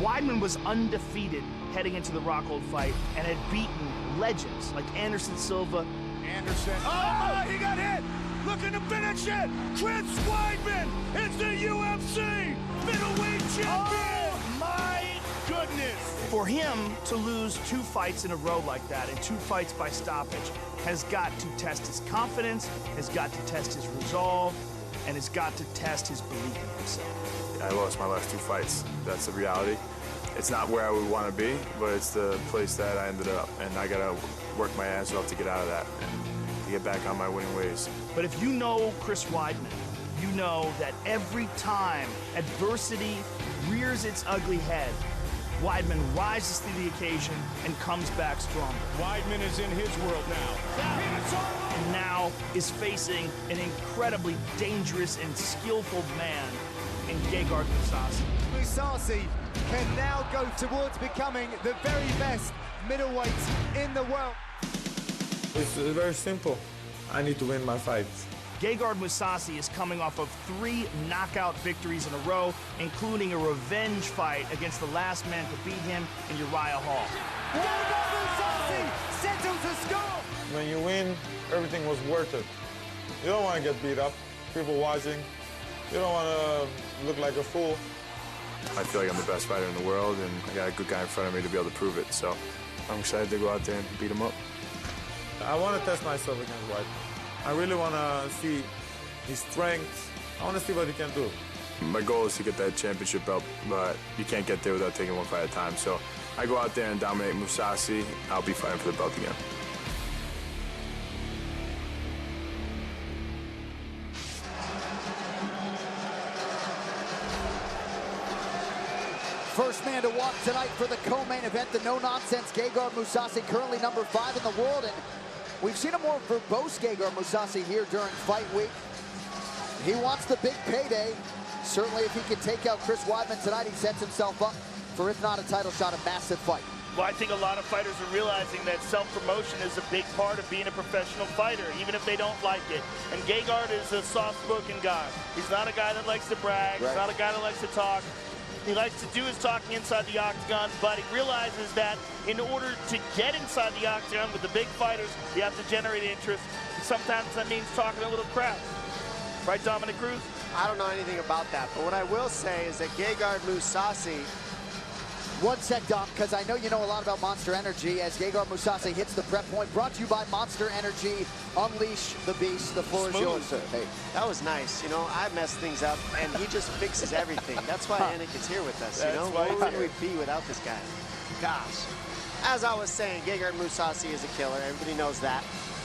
Weidman was undefeated heading into the Rockhold fight and had beaten legends like Anderson Silva. Anderson, oh, he got hit! Looking to finish it! Chris Weidman is the UFC middleweight champion! Oh, my goodness! For him to lose 2 fights in a row like that, and 2 fights by stoppage, has got to test his confidence, has got to test his resolve, and has got to test his belief in himself. I lost my last 2 fights. That's the reality. It's not where I would want to be, but it's the place that I ended up, and I gotta work my ass off to get out of that and to get back on my winning ways. But if you know Chris Weidman, you know that every time adversity rears its ugly head, Weidman rises to the occasion and comes back stronger. Weidman is in his world now. And now is facing an incredibly dangerous and skillful man in Gegard Mousasi. Mousasi can now go towards becoming the very best middleweight in the world. It's very simple. I need to win my fights. Gegard Mousasi is coming off of 3 knockout victories in a row, including a revenge fight against the last man to beat him in Uriah Hall. Gegard Mousasi settles the score! When you win, everything was worth it. You don't want to get beat up. People watching. You don't want to look like a fool. I feel like I'm the best fighter in the world, and I got a good guy in front of me to be able to prove it. So I'm excited to go out there and beat him up. I want to test myself against Weidman. I really want to see his strength. I want to see what he can do. My goal is to get that championship belt, but you can't get there without taking 1 fight at a time. So I go out there and dominate Mousasi. I'll be fighting for the belt again. First man to walk tonight for the co-main event, the no-nonsense Gegard Mousasi, currently number 5 in the world, and we've seen a more verbose Gegard Mousasi here during fight week. He wants the big payday. Certainly if he can take out Chris Weidman tonight, he sets himself up for, if not a title shot, a massive fight. Well, I think a lot of fighters are realizing that self-promotion is a big part of being a professional fighter, even if they don't like it. And Gegard is a soft-spoken guy. He's not a guy that likes to brag. He's not a guy that likes to talk. He likes to do his talking inside the octagon, but he realizes that in order to get inside the octagon with the big fighters, you have to generate interest. And sometimes that means talking a little crap. Right, Dominic Cruz? I don't know anything about that, but what I will say is that Gegard Mousasi... One sec, Dom, because I know you know a lot about Monster Energy as Gegard Mousasi hits the prep point. Brought to you by Monster Energy. Unleash the beast. The floor is yours, sir. Hey. That was nice. You know, I mess things up, and he just fixes everything. That's why Anakin's here with us, you know? Where would we be without this guy? Gosh. As I was saying, Gegard Mousasi is a killer. Everybody knows that.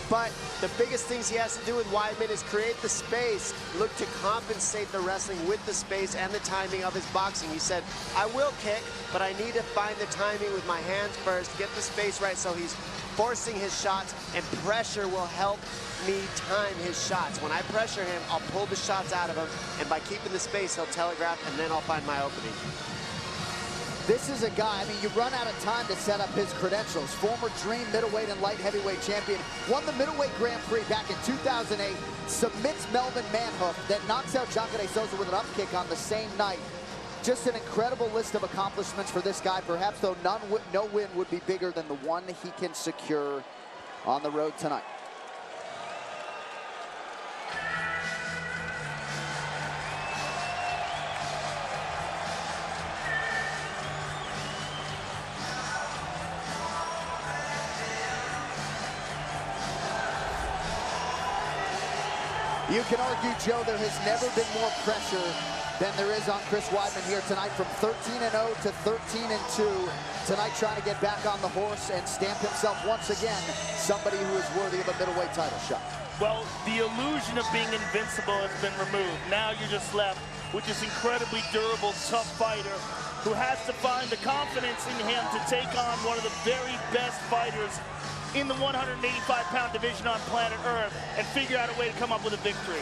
But the biggest things he has to do with Weidman is create the space, look to compensate the wrestling with the space and the timing of his boxing. He said, I will kick, but I need to find the timing with my hands first, get the space right so he's forcing his shots, and pressure will help me time his shots. When I pressure him, I'll pull the shots out of him, and by keeping the space, he'll telegraph, and then I'll find my opening. This is a guy, I mean, you run out of time to set up his credentials. Former Dream middleweight and light heavyweight champion, won the middleweight Grand Prix back in 2008, submits Melvin Manhoof, then knocks out Jacare Souza with an up kick on the same night. Just an incredible list of accomplishments for this guy. Perhaps, though, no win would be bigger than the one he can secure on the road tonight. You can argue, Joe, there has never been more pressure than there is on Chris Weidman here tonight, from 13-0 to 13-2. Tonight trying to get back on the horse and stamp himself once again somebody who is worthy of a middleweight title shot. Well, the illusion of being invincible has been removed. Now you're just left with this incredibly durable, tough fighter who has to find the confidence in him to take on one of the very best fighters in the 185-pound division on planet Earth and figure out a way to come up with a victory.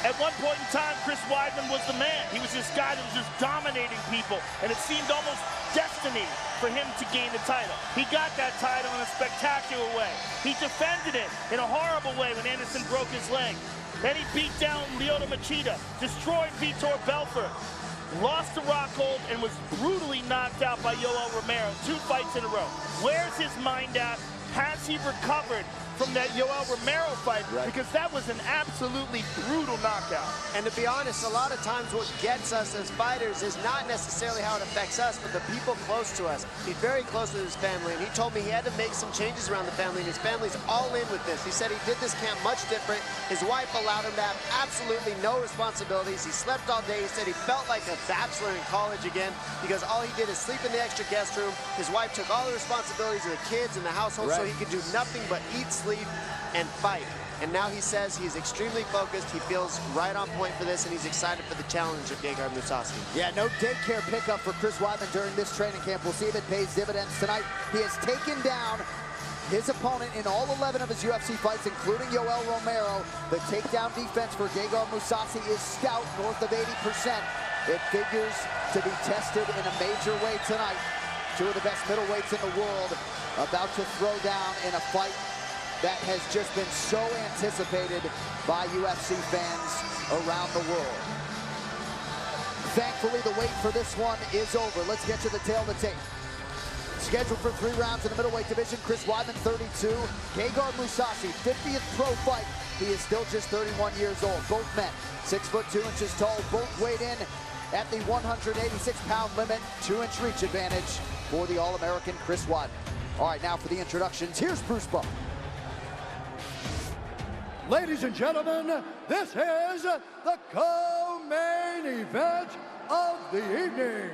At one point in time, Chris Weidman was the man. He was this guy that was just dominating people, and it seemed almost destiny for him to gain the title. He got that title in a spectacular way. He defended it in a horrible way when Anderson broke his leg. Then he beat down Lyoto Machida, destroyed Vitor Belfort. lost to Rockhold, and was brutally knocked out by Yoel Romero 2 fights in a row. Where's his mind at? Has he recovered from that Yoel Romero fight? Right. Because that was an absolutely brutal knockout. And to be honest, a lot of times what gets us as fighters is not necessarily how it affects us, but the people close to us. He's very close with his family, and he told me he had to make some changes around the family, and his family's all in with this. He said he did this camp much different. His wife allowed him to have absolutely no responsibilities. He slept all day. He said he felt like a bachelor in college again because all he did is sleep in the extra guest room. His wife took all the responsibilities of the kids and the household, so he could do nothing but eat, sleep, and fight. And now he says he's extremely focused, he feels right on point for this, and he's excited for the challenge of Gegard Mousasi. Yeah, no daycare pickup for Chris Weidman during this training camp. We'll see if it pays dividends tonight. He has taken down his opponent in all 11 of his UFC fights, including Yoel Romero. The takedown defense for Gegard Mousasi is stout, north of 80%. It figures to be tested in a major way tonight. 2 of the best middleweights in the world about to throw down in a fight that has just been so anticipated by UFC fans around the world. Thankfully, the wait for this one is over. Let's get to the tail of the tape. Scheduled for 3 rounds in the middleweight division, Chris Weidman, 32. Gegard Mousasi, 50th pro fight. He is still just 31 years old. Both men, 6 foot 2 inches tall, both weighed in at the 186-pound limit. 2-inch reach advantage for the All-American Chris Weidman. All right, now for the introductions, here's Bruce Buffer. Ladies and gentlemen, this is the co-main event of the evening.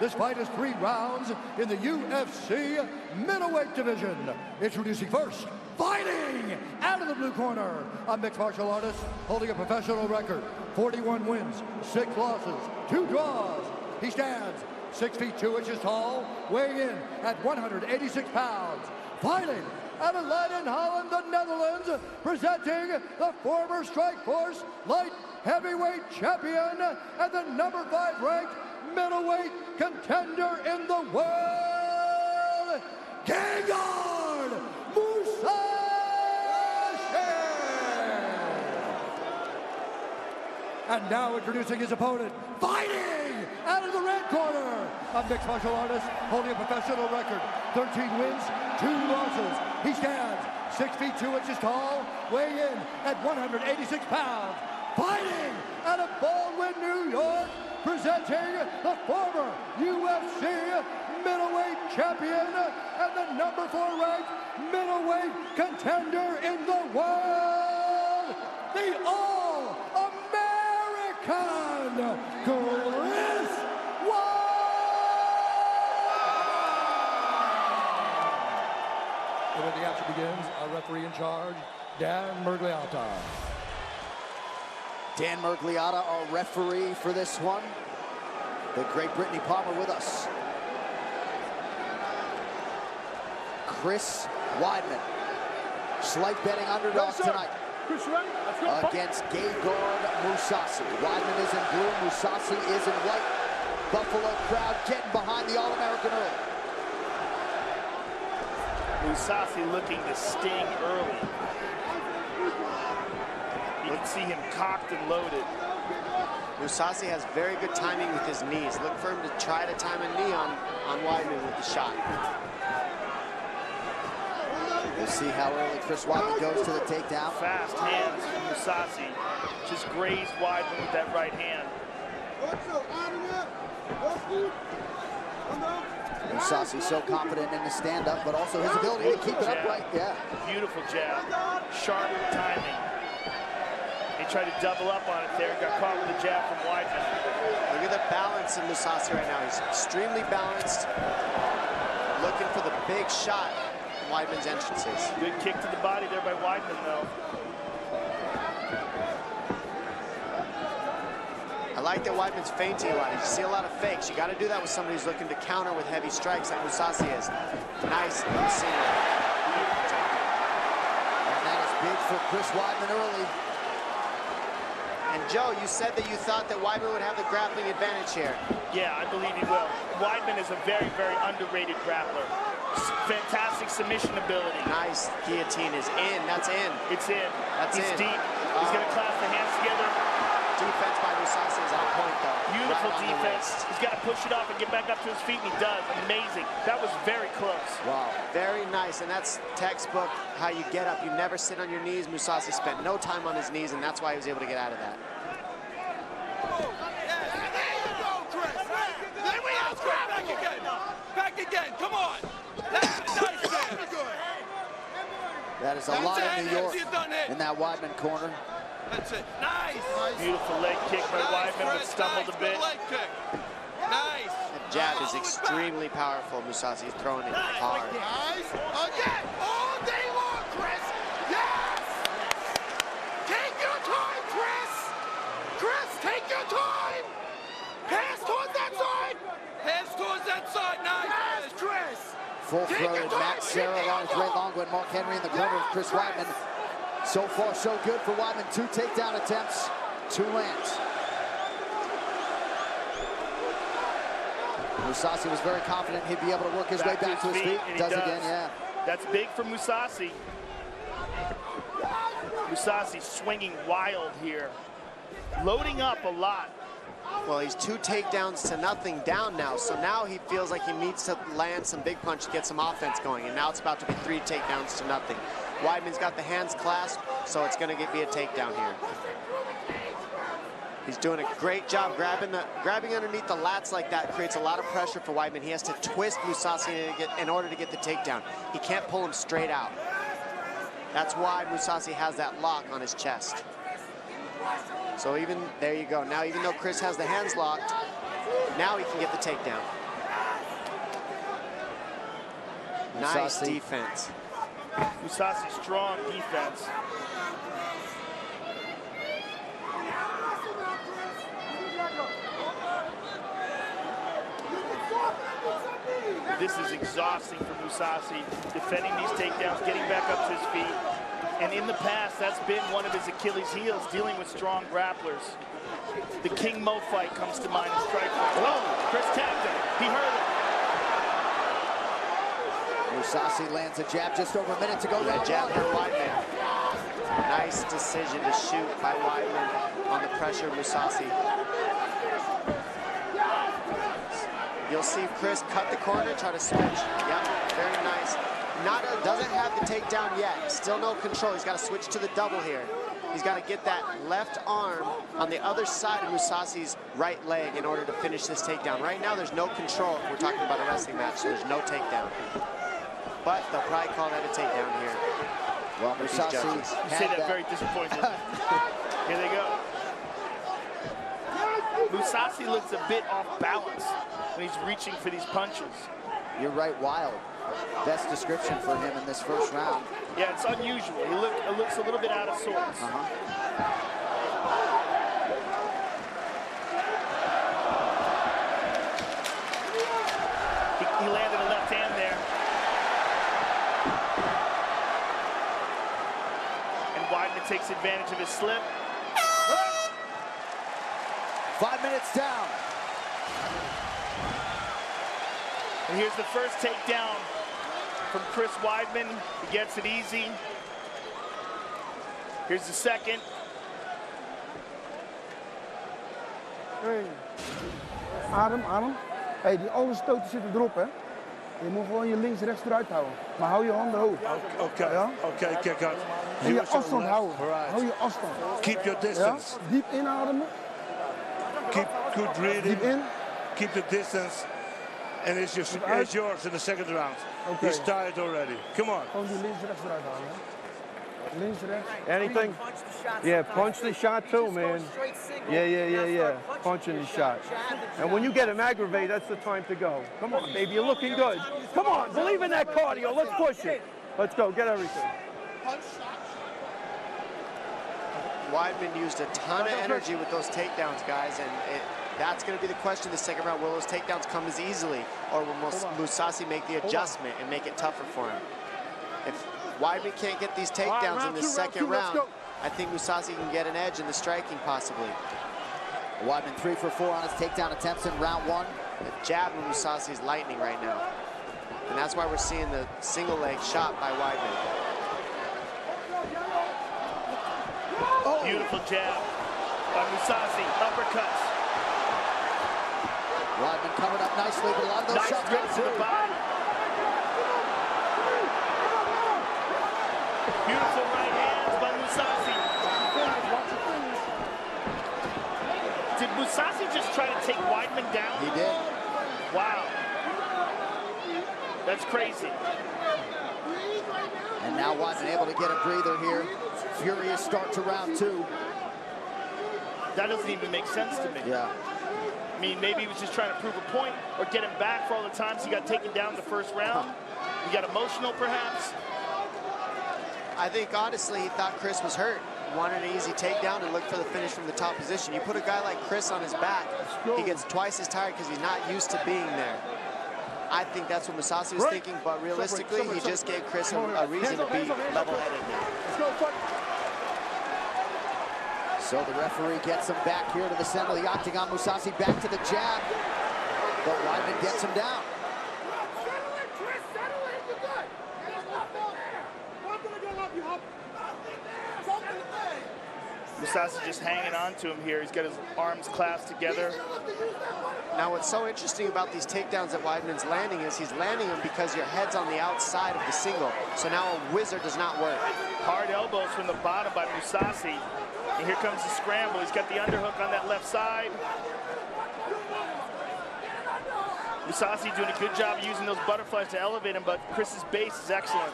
This fight is 3 rounds in the UFC middleweight division. Introducing first, fighting out of the blue corner, a mixed martial artist holding a professional record, 41 wins, 6 losses, 2 draws. He stands 6 feet 2 inches tall, weighing in at 186 pounds. Fighting out of Leiden, Holland, the Netherlands, presenting the former Strikeforce light heavyweight champion and the number 5 ranked middleweight contender in the world, Gegard Mousasi! And now introducing his opponent, fighting out of the red corner, a mixed martial artist holding a professional record, 13 wins, 2 losses. He stands 6 feet 2 inches tall, weighing in at 186 pounds. Fighting out of Baldwin, New York, presenting the former UFC middleweight champion and the number 4 ranked middleweight contender in the world, the All-American Chris When the action begins, our referee in charge, Dan Mergliata. Dan Mergliata, our referee for this one. The great Brittany Palmer with us. Chris Weidman, slight betting underdog tonight against Gegard Mousasi. Weidman is in blue, Mousasi is in white. Buffalo crowd getting behind the All-American early. Mousasi looking to sting early. You can see him cocked and loaded. Mousasi has very good timing with his knees. Look for him to try to time a knee on Weidman with the shot. We'll see how early Chris Weidman goes to the takedown. Fast hands from Mousasi. Just grazed Weidman with that right hand. Mousasi so confident in the stand-up, but also his ability to keep it upright. Yeah. Beautiful jab. Sharp timing. He tried to double up on it there and got caught with a jab from Weidman. Look at the balance in Mousasi right now. He's extremely balanced. Looking for the big shot in Weidman's entrances. Good kick to the body there by Weidman, though. I like that Weidman's feinting a lot. You see a lot of fakes. You got to do that with somebody who's looking to counter with heavy strikes like Mousasi is. Nice single. And that is big for Chris Weidman early. And Joe, you said that you thought that Weidman would have the grappling advantage here. Yeah, I believe he will. Weidman is a very, very underrated grappler. Fantastic submission ability. Nice guillotine is in. That's in. It's in. That's He's in. deep. He's going to clasp the hands together. Defense by Mousasi is on point, though. Beautiful defense. He's got to push it off and get back up to his feet, and he does. Amazing. That was very close. Wow. Very nice, and that's textbook how you get up. You never sit on your knees. Mousasi spent no time on his knees, and that's why he was able to get out of that. Back again, come on. That is a lot of New York in that Weidman corner. That's it. Nice. Beautiful leg kick by Weidman, but stumbled a bit. Leg kick. Nice. That jab is extremely powerful. Mousasi is throwing it hard. Nice. Again. All day long, Chris. Yes. Take your time, Chris. Chris, take your time. Pass towards that side. Pass towards that side. Nice. Pass, Chris. Full-throated Max Serra along with Ray Longo and Mark Henry in the corner of Chris Weidman. So far, so good for Weidman. 2 takedown attempts, 2 lands. Mousasi was very confident he'd be able to work his way back to his feet. Does again, yeah. That's big for Mousasi. Mousasi swinging wild here. Loading up a lot. Well, he's 2 takedowns to nothing down now, so now he feels like he needs to land some big punch to get some offense going, and now it's about to be 3 takedowns to nothing. Weidman's got the hands clasped, so it's going to be a takedown here. He's doing a great job grabbing underneath the lats like that. Creates a lot of pressure for Weidman. He has to twist Mousasi in order to get the takedown. He can't pull him straight out. That's why Mousasi has that lock on his chest. So even, there you go. Now even though Chris has the hands locked, now he can get the takedown. Nice defense. Mousasi, strong defense. This is exhausting for Mousasi, defending these takedowns, getting back up to his feet. And in the past, that's been one of his Achilles' heels, dealing with strong grapplers. The King Mo fight comes to mind in Strikeforce. Oh, Chris tagged him. He heard it. Mousasi lands a jab just over a minute to go. That jab for Weidman. Nice decision to shoot by Weidman on the pressure of Mousasi. You'll see Chris cut the corner, try to switch. Yep, very nice. Doesn't have the takedown yet. Still no control. He's got to switch to the double here. He's got to get that left arm on the other side of Mousasi's right leg in order to finish this takedown. Right now, there's no control if we're talking about a wrestling match, so there's no takedown. But they'll probably call that a takedown here. Well, Mousasi, you say that very disappointed. Here they go. Mousasi looks a bit off balance when he's reaching for these punches. You're right, wild. Best description for him in this first round. Yeah, it's unusual. It looks a little bit out of sorts. He landed a left hand there. And Weidman takes advantage of his slip. 5 minutes down. And here's the first takedown from Chris Weidman. He gets it easy. Here's the second. Hey. Adem. Hey, die overstoten zitten erop, hè. Je moet gewoon je links-rechts eruit houden. Maar hou je handen hoog. Okay, kick out. En je afstand houden. Hou je afstand. Keep your distance. Ja? Diep inademen. Keep good breathing. Diep in. Keep the distance. And it's yours in the second round. Okay. He's tired already. Come on. Gewoon die links-rechts eruit halen, hè. Links-rechts. Anything? Yeah, punch the shot too, man. Yeah. Punching the shot. And when you get him aggravated, that's the time to go. Come on, baby, you're looking good. Come on, believe in that cardio. Let's push it. Let's go, get everything. Weidman used a ton of energy with those takedowns, guys, and that's going to be the question this second round. Will those takedowns come as easily, or will Mousasi make the adjustment and make it tougher for him? If Weidman can't get these takedowns in the second round, I think Mousasi can get an edge in the striking, possibly. Weidman 3 for 4 on his takedown attempts in round 1. The jab of Mousasi is lightning right now. And that's why we're seeing the single leg shot by Weidman. Beautiful jab by Mousasi, uppercuts. Weidman covered up nicely, but a lot of those shots go to the body. Beautiful right hands by Mousasi. Did Mousasi just try to take Weidman down? He did. Wow. That's crazy. And now Weidman able to get a breather here. Furious start to round 2. That doesn't even make sense to me. Yeah. I mean, maybe he was just trying to prove a point or get him back for all the times he got taken down in the first round. He got emotional, perhaps. I think, honestly, he thought Chris was hurt. Wanted an easy takedown and looked for the finish from the top position. You put a guy like Chris on his back, he gets twice as tired because he's not used to being there. I think that's what Mousasi was thinking, but realistically, he just gave Chris a reason to be level-headed now. So the referee gets him back here to the center of the octagon. Mousasi back to the jab, but Weidman gets him down. Mousasi just hanging on to him here. He's got his arms clasped together. Now, what's so interesting about these takedowns that Weidman's landing is he's landing them because your head's on the outside of the single. So now a whizzer does not work. Hard elbows from the bottom by Mousasi. And here comes the scramble. He's got the underhook on that left side. Mousasi doing a good job of using those butterflies to elevate him, but Chris's base is excellent.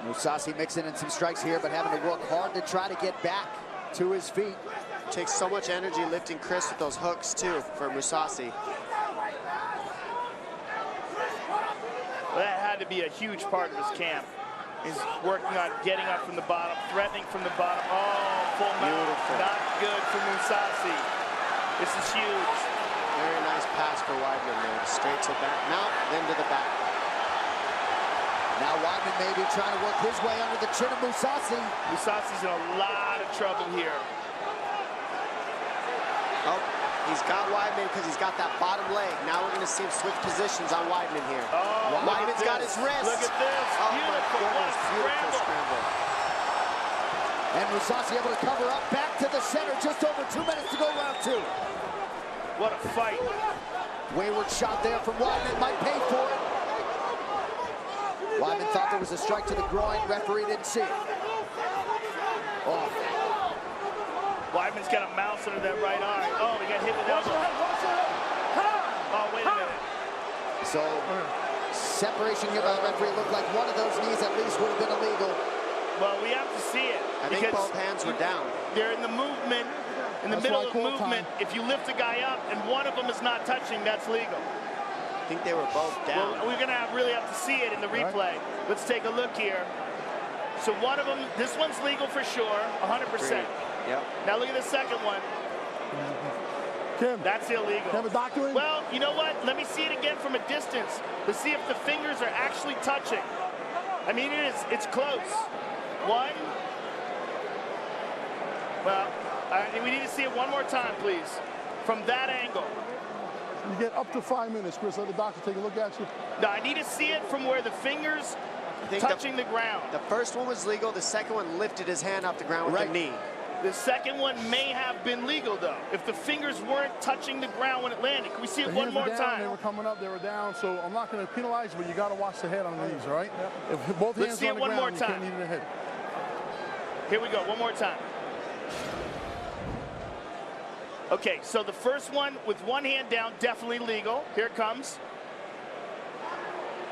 Mousasi mixing in some strikes here, but having to work hard to try to get back to his feet. Takes so much energy lifting Chris with those hooks, too, for Mousasi. Well, that had to be a huge part of his camp. He's working on getting up from the bottom, threatening from the bottom. Oh, full mount. Not good for Mousasi. This is huge. Very nice pass for Weidman there. Straight to the back mount, then to the back. Now Weidman may be trying to work his way under the chin of Mousasi. Mousasi's in a lot of trouble here. Oh, he's got Weidman because he's got that bottom leg. Now we're going to see him switch positions on Weidman here. Oh, Weidman's got his wrist. Look at this. Oh, beautiful. What a beautiful scramble. And Mousasi able to cover up back to the center. Just over 2 minutes to go, round 2. What a fight. Wayward shot there from Weidman. Might pay for it. Weidman thought there was a strike to the groin. Referee didn't see it. Oh. Weidman's got a mouse under that right arm. Oh, he got hit with elbow. Oh, wait a minute. So, separation here by the referee looked like one of those knees at least would have been illegal. Well, we have to see it. I think both hands were down. They're in the movement, in the middle of movement. If you lift a guy up and one of them is not touching, that's legal. I think they were both down. Well, we're going to really have to see it in the replay. Let's take a look here. So one of them, this one's legal for sure, 100%. Yep. Now look at the second one. Kim, that's illegal. Have a doctor in? Well, you know what? Let me see it again from a distance to see if the fingers are actually touching. I mean, it's close. One. Well, we need to see it one more time, please, from that angle. You get up to 5 minutes, Chris. Let the doctor take a look at you. No, I need to see it from where the fingers touching the ground. The first one was legal. The second one lifted his hand off the ground with the knee. The second one may have been legal, though, if the fingers weren't touching the ground when it landed. Can we see it one more time? They were coming up, they were down, so I'm not going to penalize you, but you got to watch the head on these, all right? If both hands are on the ground, you can't need the head. Here we go, one more time. Okay, so the first one with one hand down, definitely legal. Here it comes.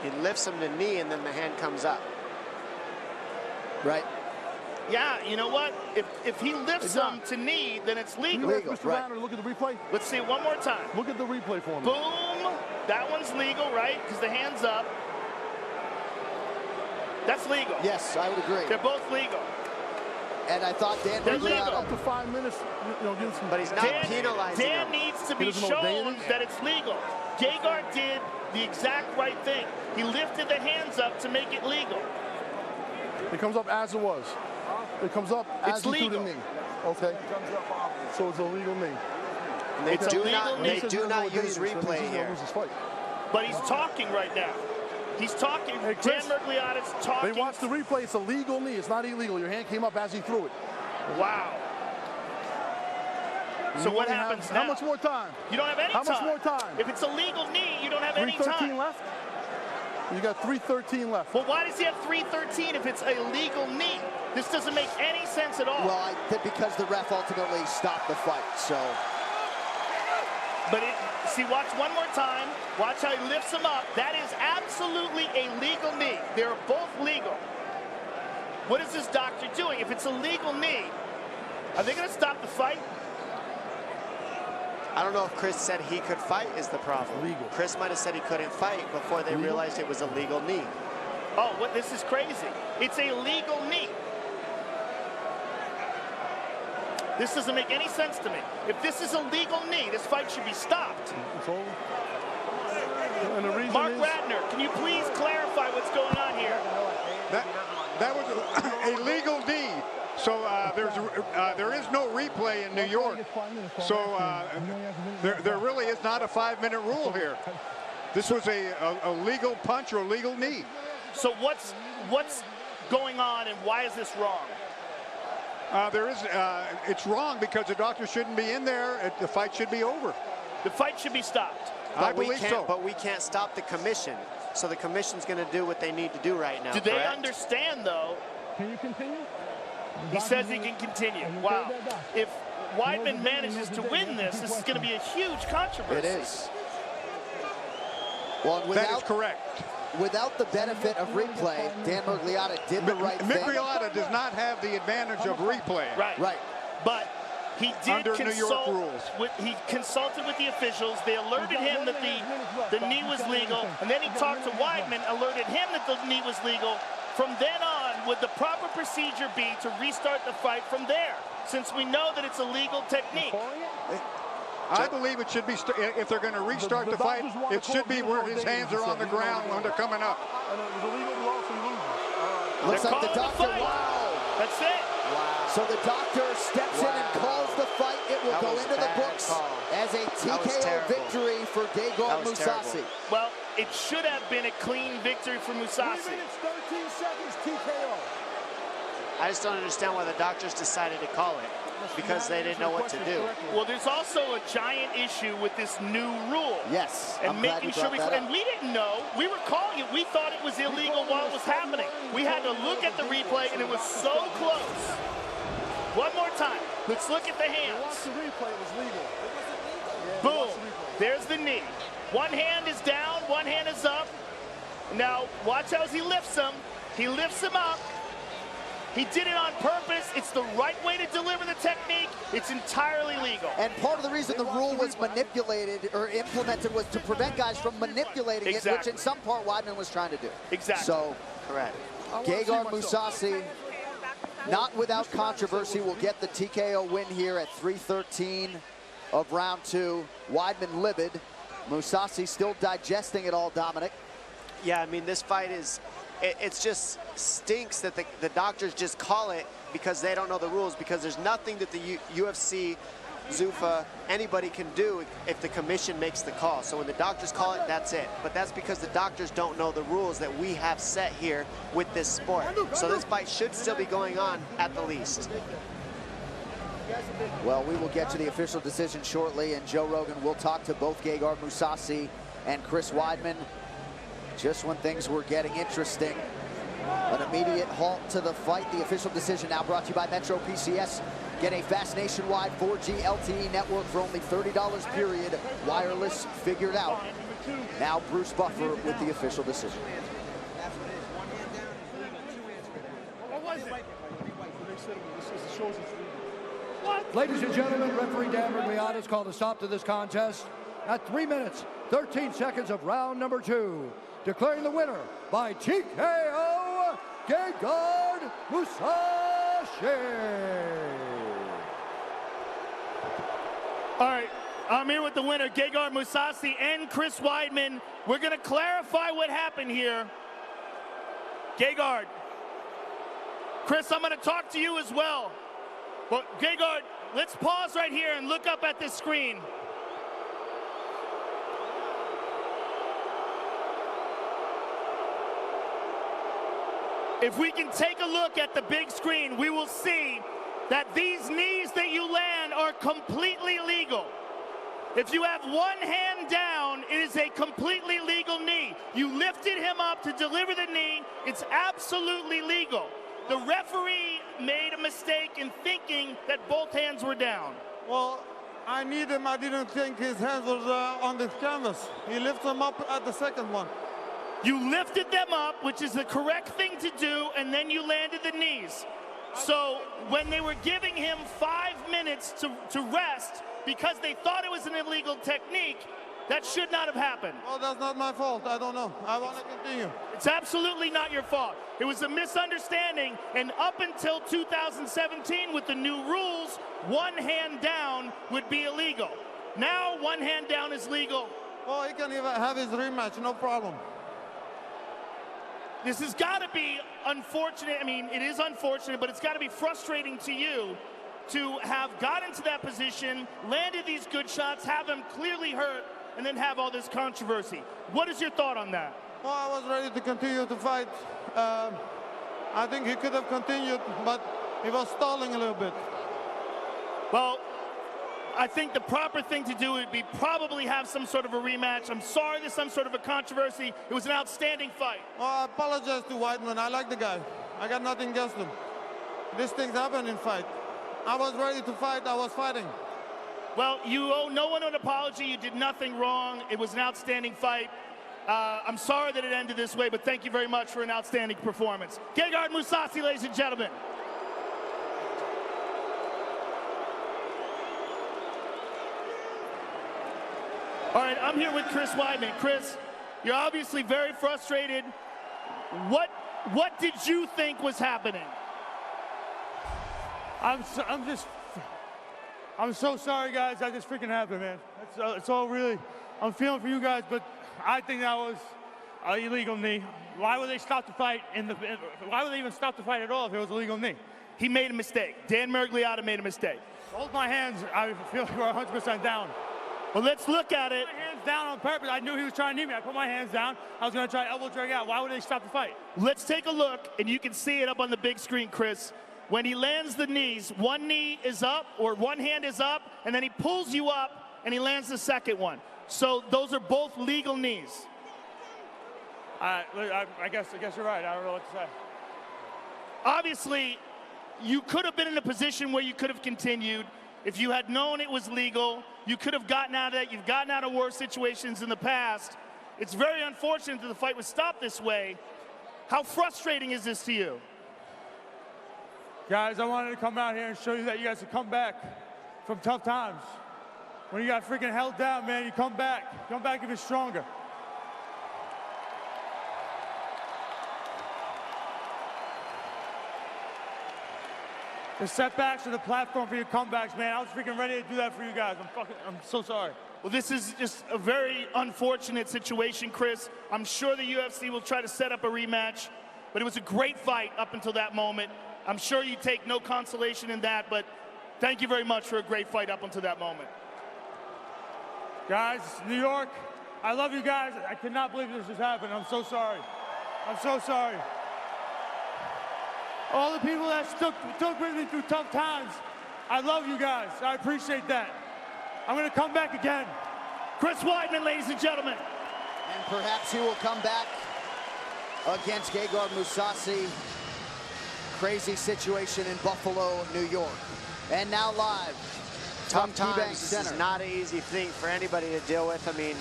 He lifts him to knee, and then the hand comes up. Right. Yeah, you know what? If he lifts him to knee, then it's legal. Mr. Rauner, look at the replay. Let's see it one more time. Look at the replay for me. Boom. That one's legal, right? Because the hand's up. That's legal. Yes, I would agree. They're both legal. And I thought Dan They're legal. Up to 5 minutes, you know, give some. But he's not penalizing Dan him. needs to be shown that it's legal. Gegard did the exact right thing. He lifted the hands up to make it legal. It comes up as it was. It comes up as he threw the knee. Okay. So it's a legal knee. And they do not use replay here. But he's talking right now. He's talking. Dan Mergliata's talking. They watch the replay. It's a legal knee. It's not illegal. Your hand came up as he threw it. Wow. So what happens now? How much more time? You don't have any time. How much more time? If it's a legal knee, you don't have any time. 3:13 left? You got 3:13 left. Well, why does he have 3:13 if it's a legal knee? This doesn't make any sense at all. Well, I think because the ref ultimately stopped the fight, so. But see, watch one more time. Watch how he lifts him up. That is absolutely a legal knee. They're both legal. What is this doctor doing? If it's a legal knee, are they going to stop the fight? I don't know if Chris said he could fight is the problem. Legal. Chris might have said he couldn't fight before they realized it was a legal knee. Oh, what? This is crazy. It's a legal knee. This doesn't make any sense to me. If this is a legal knee, this fight should be stopped. It's over. And the reason Mark is, Ratner, can you please clarify what's going on here? That was a legal knee. So there is no replay in New York. So there really is not a 5-minute rule here. This was a legal punch or a legal knee. So what's going on and why is this wrong? It's wrong because the doctor shouldn't be in there. The fight should be over. The fight should be stopped. I believe so. But we can't stop the commission. So the commission's going to do what they need to do right now. Do they understand, though? Can you continue? He says he can continue. Wow. If Weidman manages to win this is going to be a huge controversy. It is. Well, that is correct. Without the benefit of replay, Dan Miragliotta did the right thing. Miragliotta does not have the advantage of replay. Right. But he did under New York rules. He consulted with the officials. They alerted him that the knee was legal, and then he talked to Weidman, alerted him that the knee was legal. From then on, would the proper procedure be to restart the fight from there, since we know that it's a legal technique? I believe it should be, if they're going to restart the fight, it should be where his hands are on the ground when they're coming up. Looks like the doctor, wow. That's it. Wow. So the doctor steps in and calls the fight. It will go into the books as a TKO victory for Gegard Mousasi. Well, it should have been a clean victory for Mousasi. 3 minutes, 13 seconds, TKO. I just don't understand why the doctors decided to call it. Because they didn't know what to do. Well, there's also a giant issue with this new rule. Yes. And making sure and we didn't know. We were calling it. We thought it was illegal while it was happening. We had to look at the replay, and it was so close. One more time. Let's look at the hands. Watch the replay. It was legal. Boom. There's the knee. One hand is down. One hand is up. Now, watch how he lifts him. He lifts him up. He did it on purpose. It's the right way to deliver the technique. It's entirely legal. And part of the reason the rule was manipulated or implemented was to prevent guys from manipulating it, which in some part Weidman was trying to do. Exactly. So, correct. Gegard Mousasi, not without controversy, will get the TKO win here at 3:13 of round 2. Weidman livid. Mousasi still digesting it all, Dominic. Yeah, I mean, this fight is... It just stinks that the doctors just call it because they don't know the rules, because there's nothing that the UFC, Zuffa, anybody can do if the commission makes the call. So when the doctors call it, that's it. But that's because the doctors don't know the rules that we have set here with this sport. So this fight should still be going on at the least. Well, we will get to the official decision shortly, and Joe Rogan will talk to both Gegard Mousasi and Chris Weidman. Just when things were getting interesting, an immediate halt to the fight. The official decision now brought to you by Metro PCS. Get a fast nationwide 4G LTE network for only $30 period. Wireless figured out. Now Bruce Buffer with the official decision. Ladies and gentlemen, referee Dan Miragliotta has called a stop to this contest at 3 minutes, 13 seconds of round number 2. Declaring the winner by TKO, Gegard Mousasi. All right, I'm here with the winner, Gegard Mousasi and Chris Weidman. We're going to clarify what happened here. Gegard, Chris, I'm going to talk to you as well. Well, Gegard, let's pause right here and look up at this screen. If we can take a look at the big screen, we will see that these knees that you land are completely legal. If you have one hand down, it is a completely legal knee. You lifted him up to deliver the knee. It's absolutely legal. The referee made a mistake in thinking that both hands were down. Well, I didn't think his hands was on the canvas. He lifted them up at the second one. You lifted them up, which is the correct thing to do, and then you landed the knees. So when they were giving him 5 minutes to rest, because they thought it was an illegal technique, that should not have happened. Well, that's not my fault. I don't know. I want to continue. It's absolutely not your fault. It was a misunderstanding, and up until 2017, with the new rules, one hand down would be illegal. Now, one hand down is legal. Well, he can even have his rematch, no problem. This has got to be unfortunate. I mean, it is unfortunate, but it's got to be frustrating to you to have gotten to that position, landed these good shots, have him clearly hurt, and then have all this controversy. What is your thought on that? Well, I was ready to continue to fight. I think he could have continued, but he was stalling a little bit. Well, I think the proper thing to do would be probably have some sort of a rematch. I'm sorry there's some sort of a controversy. It was an outstanding fight. Well, I apologize to Weidman. I like the guy. I got nothing against him. These things happen in fight. I was ready to fight. I was fighting. Well, you owe no one an apology. You did nothing wrong. It was an outstanding fight. I'm sorry that it ended this way, but thank you very much for an outstanding performance. Gegard Mousasi, ladies and gentlemen. All right, I'm here with Chris Weidman. Chris, you're obviously very frustrated. What did you think was happening? I'm so sorry, guys. That just freaking happened, man. It's all really, I'm feeling for you guys, but I think that was an illegal knee. Why would they stop the fight? Why would they even stop the fight at all if it was a legal knee? He made a mistake. Dan Mergliotta made a mistake. Hold my hands. I feel like we're 100% down. Well, let's look at it. I put my hands down on purpose. I knew he was trying to knee me. I put my hands down. I was going to try elbow drag out. Why would they stop the fight? Let's take a look, and you can see it up on the big screen, Chris. When he lands the knees, one knee is up, or one hand is up, and then he pulls you up, and he lands the second one. So those are both legal knees. I guess you're right. I don't know what to say. Obviously, you could have been in a position where you could have continued. If you had known it was legal, you could have gotten out of that. You've gotten out of worse situations in the past. It's very unfortunate that the fight was stopped this way. How frustrating is this to you? Guys, I wanted to come out here and show you that you guys can come back from tough times. When you got freaking held down, man, you come back. Come back even stronger. The setbacks are the platform for your comebacks, man. I was freaking ready to do that for you guys. I'm so sorry. Well, this is just a very unfortunate situation, Chris. I'm sure the UFC will try to set up a rematch, but it was a great fight up until that moment. I'm sure you take no consolation in that, but thank you very much for a great fight up until that moment. Guys, New York, I love you guys. I cannot believe this just happened. I'm so sorry. I'm so sorry. All the people that took with me through tough times, I love you guys. I appreciate that. I'm going to come back again. Chris Weidman, ladies and gentlemen. And perhaps he will come back against Gegard Mousasi. Crazy situation in Buffalo, New York. And now live. Tough times. This is not an easy thing for anybody to deal with. I mean,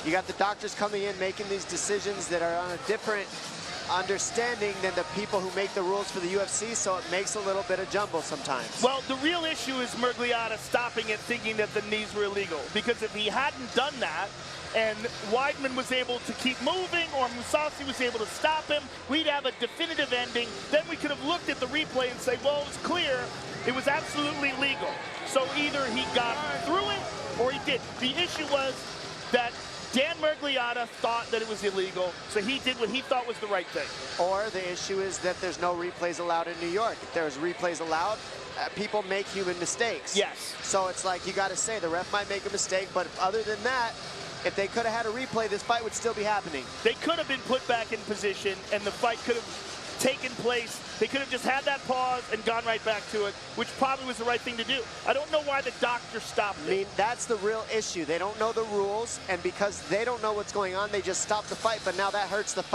you got the doctors coming in making these decisions that are on a different understanding than the people who make the rules for the UFC, so it makes a little bit of jumble sometimes. Well, the real issue is Mergliotta stopping it, thinking that the knees were illegal. Because if he hadn't done that, and Weidman was able to keep moving, or Mousasi was able to stop him, we'd have a definitive ending. Then we could have looked at the replay and say, well, it was clear, it was absolutely legal. So either he got through it, or he did. The issue was that Dan Mergliotta thought that it was illegal, so he did what he thought was the right thing. Or the issue is that there's no replays allowed in New York. If there's replays allowed, people make human mistakes. Yes. So it's like, you got to say, the ref might make a mistake, but other than that, if they could have had a replay, this fight would still be happening. They could have been put back in position, and the fight could have taken place. They could have just had that pause and gone right back to it, which probably was the right thing to do. I don't know why the doctor stopped it. I mean, that's the real issue. They don't know the rules, and because they don't know what's going on, they just stop the fight, but now that hurts the fight.